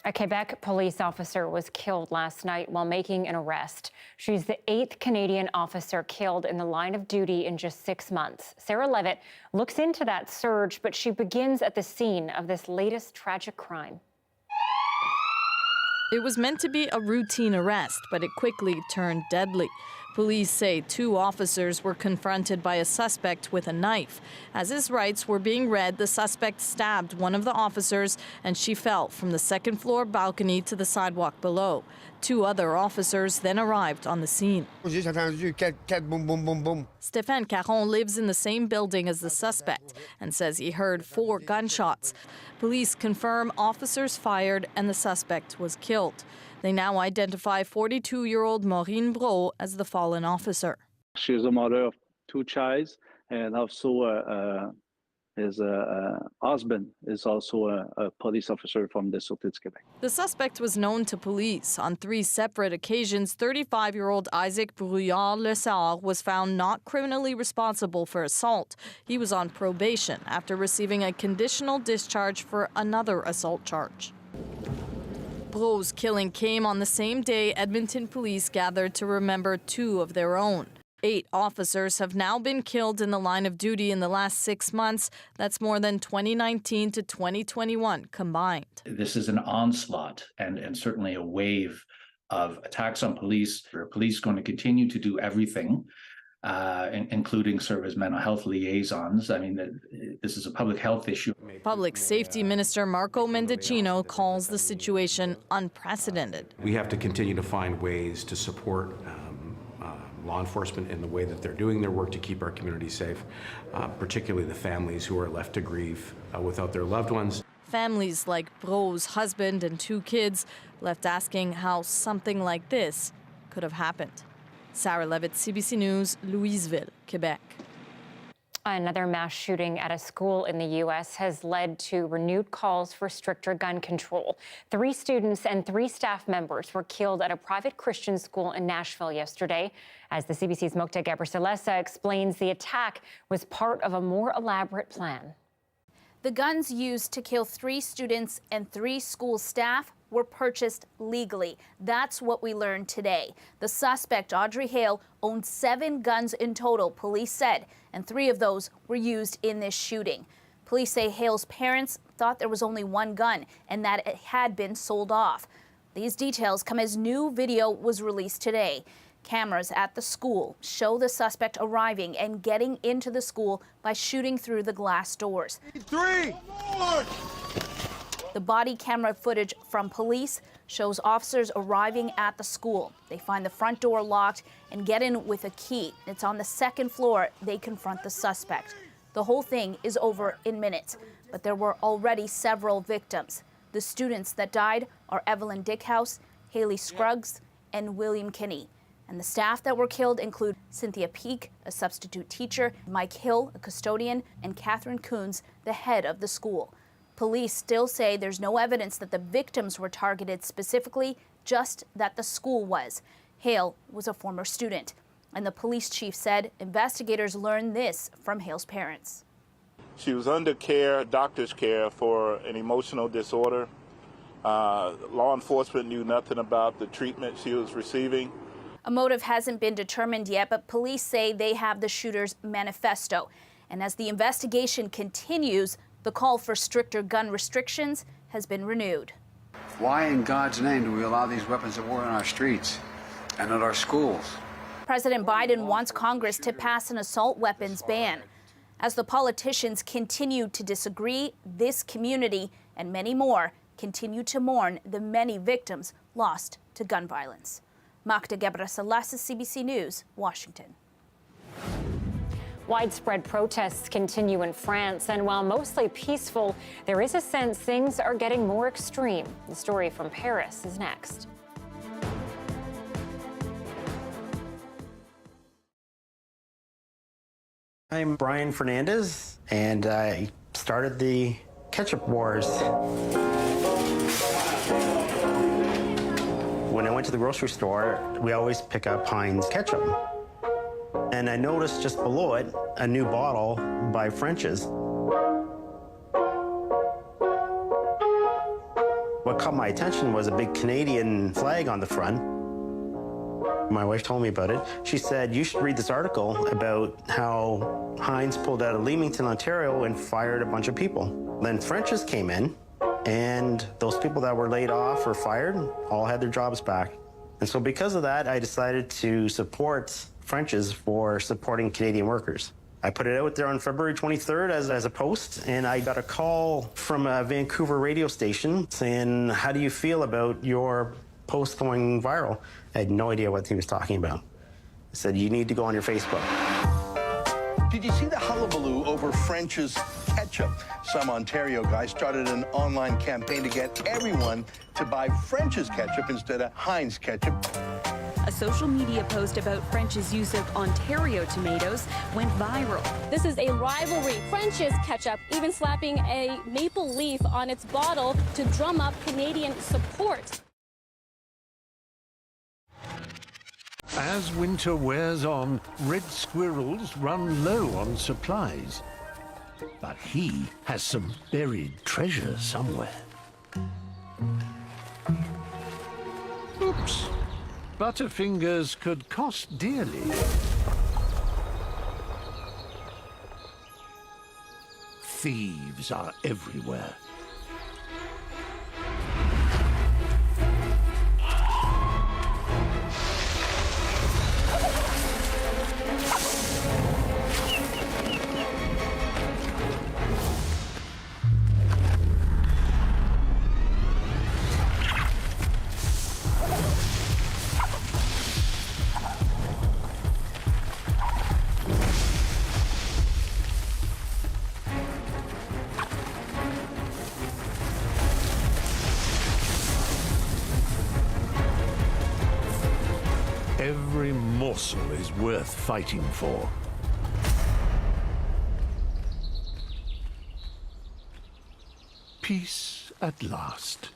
A Quebec police officer was killed last night while making an arrest. She's the 8th Canadian officer killed in the line of duty in just 6 months. Sarah Levitt looks into that surge, but she begins at the scene of this latest tragic crime. It was meant to be a routine arrest, but it quickly turned deadly. Police say 2 officers were confronted by a suspect with a knife. As his rights were being read, the suspect stabbed one of the officers and she fell from the second-floor balcony to the sidewalk below. 2 other officers then arrived on the scene. Stéphane Caron lives in the same building as the suspect and says he heard 4 gunshots. Police confirm officers fired and the suspect was killed. They now identify 42-year-old Maureen Brault as the fallen officer. She is the mother of 2 children, and also his husband is also a police officer from the Sûreté du Québec. The suspect was known to police. On 3 separate occasions, 35-year-old Isaac Brouillard-Lessard was found not criminally responsible for assault. He was on probation after receiving a conditional discharge for another assault charge. Brault's killing came on the same day Edmonton police gathered to remember 2 of their own. 8 officers have now been killed in the line of duty in the last 6 months. That's more than 2019 to 2021 combined. This is an onslaught and certainly a wave of attacks on police. Are police going to continue to do everything, including serve as mental health liaisons? I mean, this is a public health issue. Public Safety Minister Marco Mendicino calls the situation unprecedented. We have to continue to find ways to support law enforcement in the way that they're doing their work to keep our community safe, particularly the families who are left to grieve without their loved ones. Families like Brault's husband and 2 kids left asking how something like this could have happened. Sarah Levitt, CBC News, Louisville, Quebec. Another mass shooting at a school in the U.S. has led to renewed calls for stricter gun control. 3 students and 3 staff members were killed at a private Christian school in Nashville yesterday. As the CBC's Mokta Gebrselassie explains, the attack was part of a more elaborate plan. The guns used to kill 3 students and 3 school staff were purchased legally. That's what we learned today. The suspect, Audrey Hale, owned 7 guns in total, police said, and 3 of those were used in this shooting. Police say Hale's parents thought there was only 1 gun and that it had been sold off. These details come as new video was released today. Cameras at the school show the suspect arriving and getting into the school by shooting through the glass doors. 3! The body camera footage from police shows officers arriving at the school. They find the front door locked and get in with a key. It's on the 2nd floor. They confront the suspect. The whole thing is over in minutes, but there were already several victims. The students that died are Evelyn Dickhouse, Haley Scruggs, and William Kinney. And the staff that were killed include Cynthia Peak, a substitute teacher, Mike Hill, a custodian, and Catherine Coons, the head of the school. Police still say there's no evidence that the victims were targeted specifically, just that the school was. Hale was a former student, and the police chief said investigators learned this from Hale's parents. She was under care, doctor's care, for an emotional disorder. Law enforcement knew nothing about the treatment she was receiving. A motive hasn't been determined yet, but police say they have the shooter's manifesto. And as the investigation continues, the call for stricter gun restrictions has been renewed. Why in God's name do we allow these weapons of war in our streets and at our schools? President Biden wants Congress to pass an assault weapons ban. As the politicians continue to disagree, this community and many more continue to mourn the many victims lost to gun violence. Mokta Gebrselassie, CBC News, Washington. Widespread protests continue in France, and while mostly peaceful, there is a sense things are getting more extreme. The story from Paris is next. I'm Brian Fernandez, and I started the Ketchup Wars. When I went to the grocery store, we always pick up Heinz ketchup. And I noticed just below it a new bottle by French's. What caught my attention was a big Canadian flag on the front. My wife told me about it. She said, you should read this article about how Heinz pulled out of Leamington, Ontario and fired a bunch of people. Then French's came in, and those people that were laid off or fired all had their jobs back. And so because of that, I decided to support French's for supporting Canadian workers. I put it out there on February 23rd as a post, and I got a call from a Vancouver radio station saying, how do you feel about your post going viral? I had no idea what he was talking about. I said, you need to go on your Facebook. Did you see the hullabaloo over French's ketchup? Some Ontario guy started an online campaign to get everyone to buy French's ketchup instead of Heinz ketchup. A social media post about French's use of Ontario tomatoes went viral. This is a rivalry. French's ketchup even slapping a maple leaf on its bottle to drum up Canadian support. As winter wears on, red squirrels run low on supplies. But he has some buried treasure somewhere. Oops. Butterfingers could cost dearly. Thieves are everywhere. Every morsel is worth fighting for. peace at last.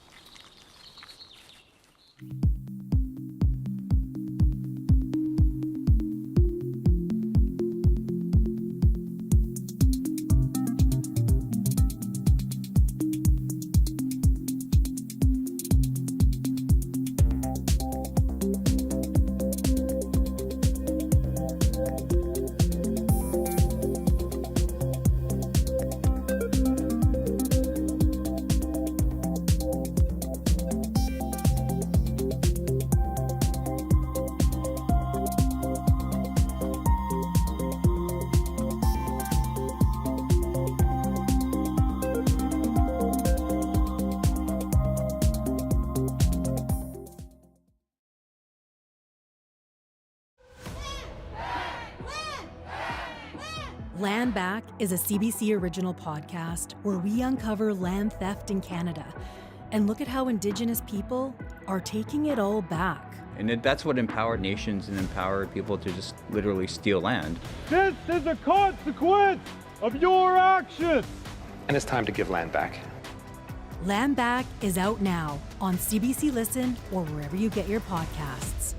Land Back is a CBC original podcast where we uncover land theft in Canada and look at how Indigenous people are taking it all back. And that's what empowered nations and empowered people to just literally steal land. This is a consequence of your actions. And it's time to give land back. Land Back is out now on CBC Listen or wherever you get your podcasts.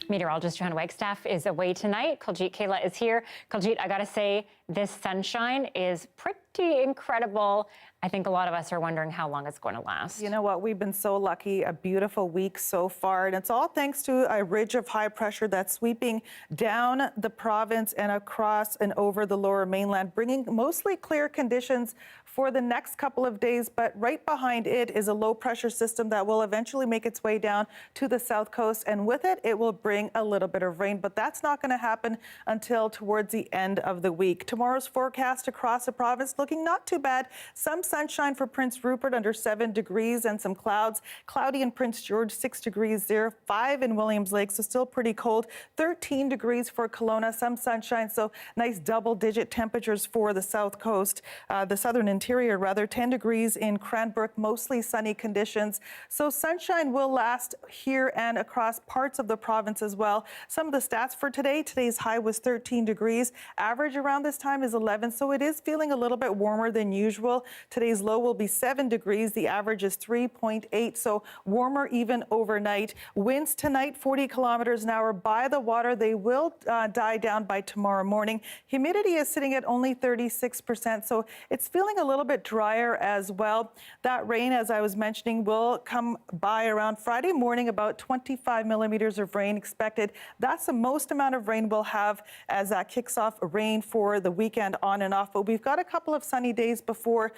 Meteorologist Johanna Wagstaff is away tonight. Kuljit Kayla is here. Kuljit, I gotta say, this sunshine is pretty incredible. I think a lot of us are wondering how long it's going to last. You know what? We've been so lucky. A beautiful week so far. And it's all thanks to a ridge of high pressure that's sweeping down the province and across and over the lower mainland, bringing mostly clear conditions for the next couple of days. But right behind it is a low pressure system that will eventually make its way down to the south coast. And with it, it will bring a little bit of rain. But that's not going to happen until towards the end of the week. Tomorrow's forecast across the province looking not too bad. Some sunshine for Prince Rupert under 7 degrees and some clouds. Cloudy in Prince George, 6 degrees there, 5 in Williams Lake, so still pretty cold. 13 degrees for Kelowna, some sunshine, so nice double-digit temperatures for the south coast, the southern interior rather. 10 degrees in Cranbrook, mostly sunny conditions. So sunshine will last here and across parts of the province as well. Some of the stats for today, today's high was 13 degrees. Average around this time is 11, so it is feeling a little bit warmer than usual. Today's low will be 7 degrees. The average is 3.8, so warmer even overnight. Winds tonight, 40 kilometers an hour by the water. They will die down by tomorrow morning. Humidity is sitting at only 36%, so it's feeling a little bit drier as well. That rain, as I was mentioning, will come by around Friday morning, about 25 millimeters of rain expected. That's the most amount of rain we'll have as that kicks off rain for the weekend on and off. But we've got a couple of sunny days before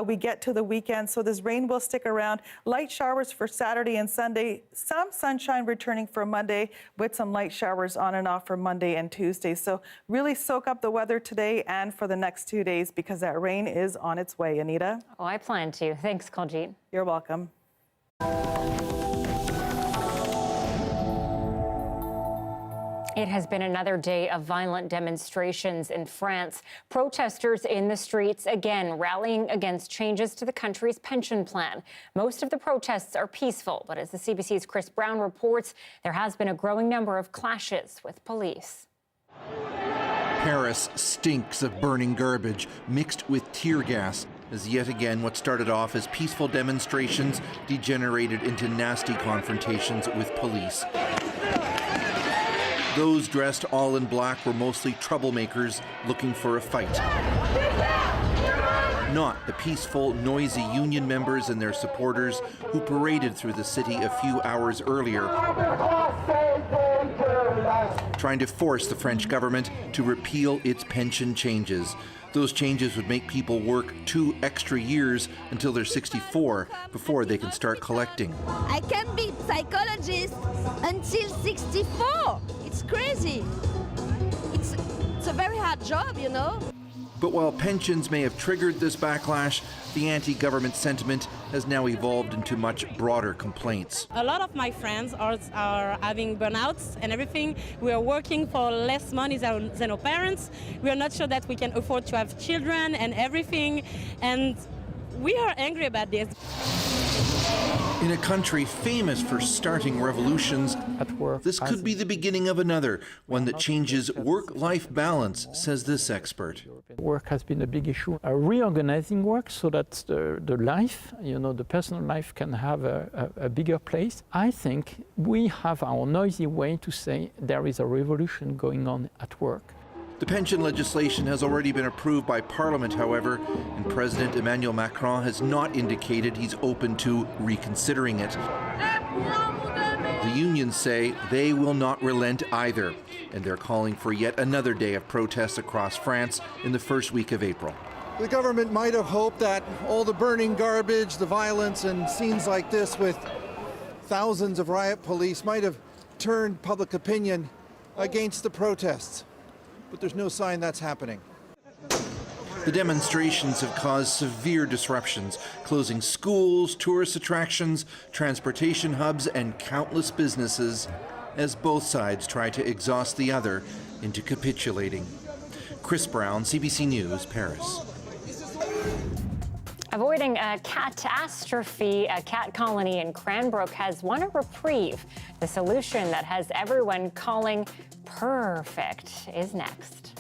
we get to the weekend, so this rain will stick around. Light showers for Saturday and Sunday. Some sunshine returning for Monday with some light showers on and off for Monday and Tuesday. So really soak up the weather today and for the next 2 days because that rain is on its way. Anita? Oh, I plan to. Thanks, Kuljit. You're welcome. It has been another day of violent demonstrations in France. Protesters in the streets again rallying against changes to the country's pension plan. Most of the protests are peaceful, but as the CBC's Chris Brown reports, there has been a growing number of clashes with police. Paris stinks of burning garbage mixed with tear gas as yet again what started off as peaceful demonstrations degenerated into nasty confrontations with police. Those dressed all in black were mostly troublemakers looking for a fight. Not the peaceful, noisy union members and their supporters who paraded through the city a few hours earlier, trying to force the French government to repeal its pension changes. Those changes would make people work 2 extra years until they're 64 before they can start collecting. I can be psychologist until 64. It's crazy. It's a very hard job, you know. But while pensions may have triggered this backlash, the anti-government sentiment has now evolved into much broader complaints. A lot of my friends are having burnouts and everything. We are working for less money than our parents. We are not sure that we can afford to have children and everything. And we are angry about this. In a country famous for starting revolutions, this could be the beginning of another, one that changes work-life balance, says this expert. Work has been a big issue. Reorganizing work so that the life, the personal life can have a bigger place. I think we have our noisy way to say there is a revolution going on at work. The pension legislation has already been approved by Parliament, however, and President Emmanuel Macron has not indicated he's open to reconsidering it. The unions say they will not relent either, and they're calling for yet another day of protests across France in the first week of April. The government might have hoped that all the burning garbage, the violence, and scenes like this with thousands of riot police might have turned public opinion against the protests. But there's no sign that's happening. The demonstrations have caused severe disruptions, closing schools, tourist attractions, transportation hubs, and countless businesses as both sides try to exhaust the other into capitulating. Chris Brown, CBC News, Paris. Avoiding a catastrophe, a cat colony in Cranbrook has won a reprieve. The solution that has everyone calling perfect is next.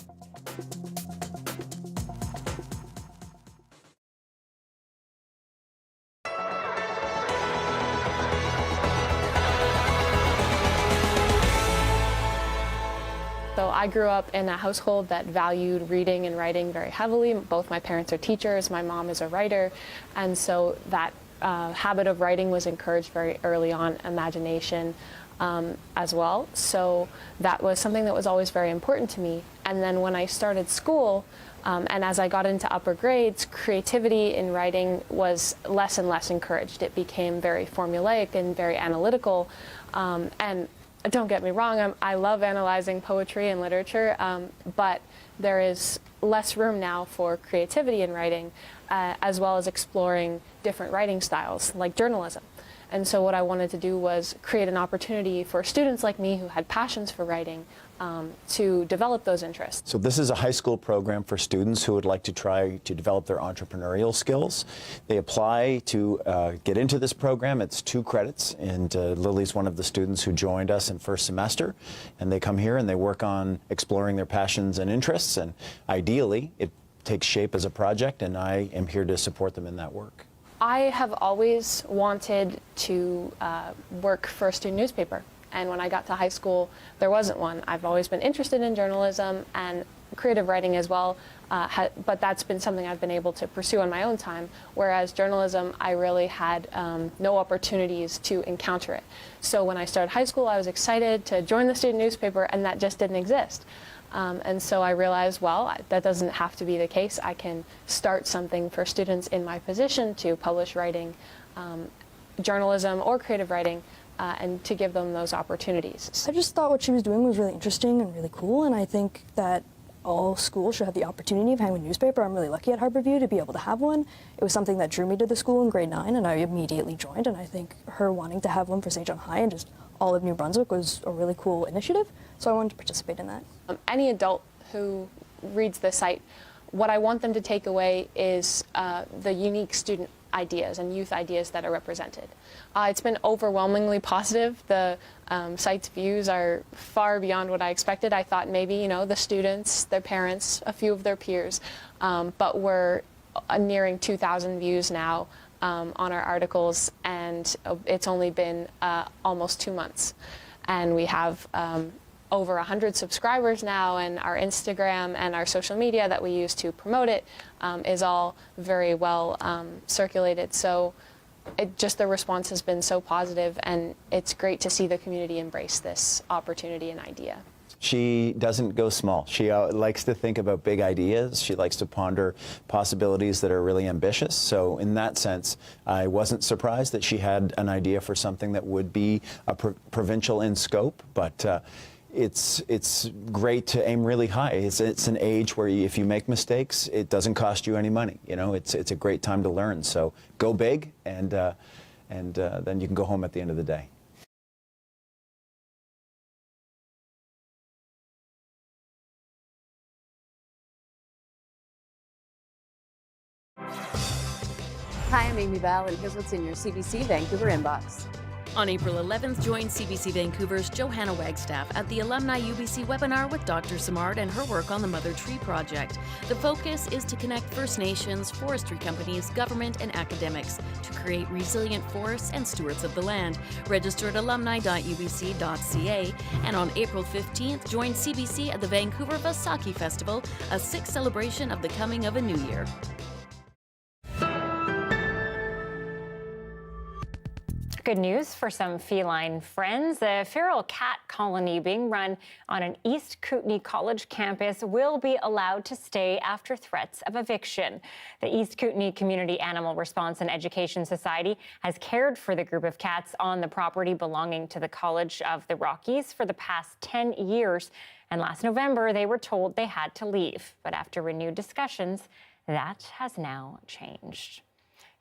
So I grew up in a household that valued reading and writing very heavily. Both my parents are teachers, my mom is a writer, and so that habit of writing was encouraged very early on, imagination as well. So that was something that was always very important to me. And then when I started school, and as I got into upper grades, creativity in writing was less and less encouraged. It became very formulaic and very analytical, and don't get me wrong, I love analyzing poetry and literature, but there is less room now for creativity in writing, as well as exploring different writing styles, like journalism. And so what I wanted to do was create an opportunity for students like me who had passions for writing to develop those interests. So this is a high school program for students who would like to try to develop their entrepreneurial skills. They apply to get into this program. It's 2 credits, and Lily's one of the students who joined us in first semester. And they come here and they work on exploring their passions and interests, and ideally it takes shape as a project, and I am here to support them in that work. I have always wanted to work for a student newspaper. And when I got to high school, there wasn't one. I've always been interested in journalism and creative writing as well, but that's been something I've been able to pursue on my own time, whereas journalism, I really had no opportunities to encounter it. So when I started high school, I was excited to join the student newspaper, and that just didn't exist. And so I realized, well, that doesn't have to be the case. I can start something for students in my position to publish writing, journalism or creative writing, and to give them those opportunities. I just thought what she was doing was really interesting and really cool, and I think that all schools should have the opportunity of having a newspaper. I'm really lucky at Harborview to be able to have one. It was something that drew me to the school in grade 9, and I immediately joined, and I think her wanting to have one for St. John High and just all of New Brunswick was a really cool initiative, so I wanted to participate in that. Any adult who reads the site, what I want them to take away is the unique student ideas and youth ideas that are represented. It's been overwhelmingly positive. The site's views are far beyond what I expected. I thought maybe, the students, their parents, a few of their peers, but we're nearing 2,000 views now on our articles, and it's only been almost 2 months. And we have over 100 subscribers now, and our Instagram and our social media that we use to promote it is all very well circulated. So the response has been so positive, and it's great to see the community embrace this opportunity and idea. She doesn't go small. She likes to think about big ideas. She likes to ponder possibilities that are really ambitious. So in that sense, I wasn't surprised that she had an idea for something that would be a provincial in scope, but it's great to aim really high. It's an age where if you make mistakes, it doesn't cost you any money. It's a great time to learn. So go big, and then you can go home at the end of the day. Hi, I'm Amy Bell, and here's what's in your CBC Vancouver inbox. On April 11th, join CBC Vancouver's Johanna Wagstaff at the Alumni UBC webinar with Dr. Simard and her work on the Mother Tree Project. The focus is to connect First Nations, forestry companies, government, and academics to create resilient forests and stewards of the land. Register at alumni.ubc.ca. And on April 15th, join CBC at the Vancouver Vaisakhi Festival, a Sikh celebration of the coming of a new year. Good news for some feline friends. A feral cat colony being run on an East Kootenay College campus will be allowed to stay after threats of eviction. The East Kootenay Community Animal Response and Education Society has cared for the group of cats on the property belonging to the College of the Rockies for the past 10 years. And last November, they were told they had to leave. But after renewed discussions, that has now changed.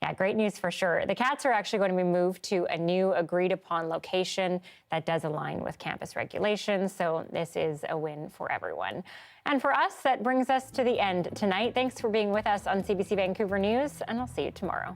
Yeah, great news for sure. The cats are actually going to be moved to a new agreed-upon location that does align with campus regulations, so this is a win for everyone. And for us, that brings us to the end tonight. Thanks for being with us on CBC Vancouver News, and I'll see you tomorrow.